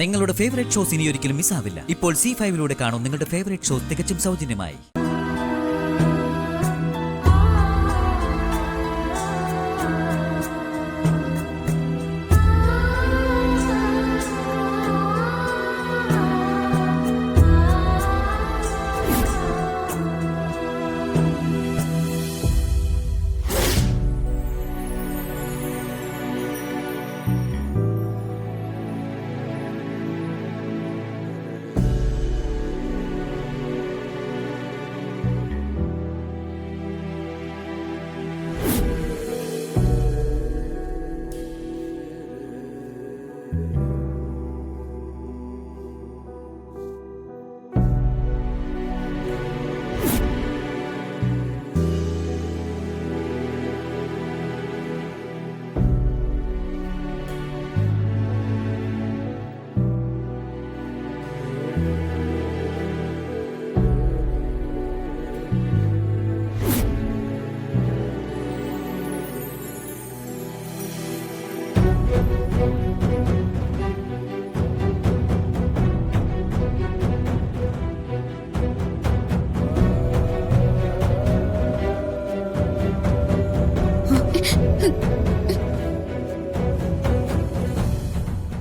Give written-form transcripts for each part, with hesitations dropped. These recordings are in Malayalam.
നിങ്ങളുടെ ഫേവറേറ്റ് ഷോസ് ഇനി ഒരിക്കലും മിസ്സാവില്ല. ഇപ്പോൾ C5 കാണും നിങ്ങളുടെ ഫേവറേറ്റ് ഷോസ് തികച്ചും സൗജന്യമായി.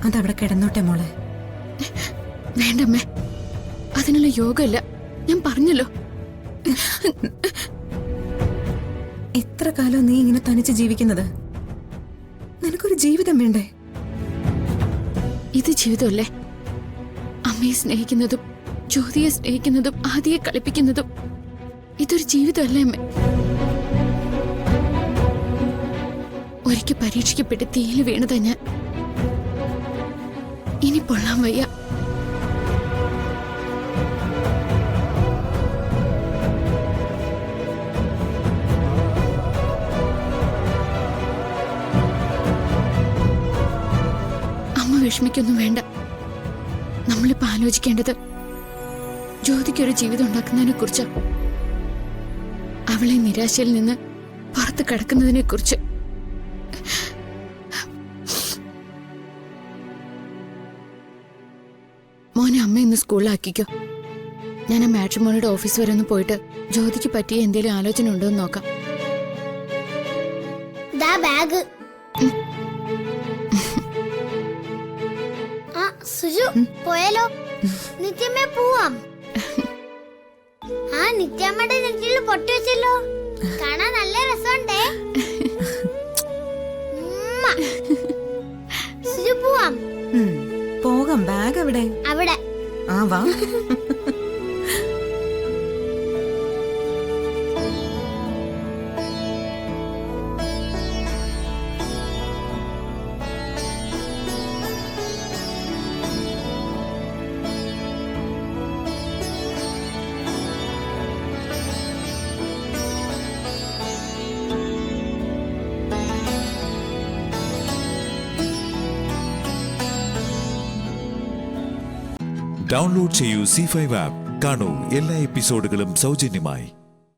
അതവിടെ കിടന്നോട്ടെ മോളെ. വേണ്ടമ്മേ, അതിനുള്ള യോഗമില്ല, ഞാൻ പറഞ്ഞല്ലോ. എത്ര കാലം നീ ഇങ്ങനെ തനിച്ച് ജീവിക്കുന്നത്? നിനക്കൊരു ജീവിതം വേണ്ടേ? ഇത് ജീവിതമല്ലേ? അമ്മയെ സ്നേഹിക്കുന്നതും ജ്യോതിയെ സ്നേഹിക്കുന്നതും ആദിയെ കളിപ്പിക്കുന്നതും ഇതൊരു ജീവിതമല്ലേ അമ്മ? ഒരിക്കൽ പരീക്ഷിക്കപ്പെട്ട് തീയിൽ വീണതാ ഞാൻ. ഇനി പൊള്ളാൻ വയ്യ. അമ്മ വിഷമിക്കൊന്നും വേണ്ട. നമ്മളിപ്പോ ആലോചിക്കേണ്ടത് ജ്യോതിക്കൊരു ജീവിതം ഉണ്ടാക്കുന്നതിനെ കുറിച്ച്, അവളെ നിരാശയിൽ നിന്ന് പുറത്ത് കടക്കുന്നതിനെ കുറിച്ച്. മോനെ അമ്മ ഇന്ന് സ്കൂളിലാക്കിക്കോ. ഞാൻ ആ മാട്രിമോണിയുടെ ഓഫീസ് വരെ ഒന്ന് പോയിട്ട് ജ്യോതിക്ക് പറ്റിയ എന്തെങ്കിലും ആലോചന ഉണ്ടോ എന്ന് നോക്കാം. പോയാലോ? നിത്യമ്മേ പോവാം. ആ നിത്യമ്മയുടെ നെറ്റിയിൽ പൊട്ടി വെച്ചല്ലോ, കാണാൻ നല്ല രസമുണ്ടേ. പോവാം. പോകാം. ബാഗ് എവിടെ? അവിടെ. ആ വാ. ഡൗൺലോഡ് ചെയ്യൂ C5 ആപ്പ്. കാണൂ എല്ലാ എപ്പിസോഡുകളും സൗജന്യമായി.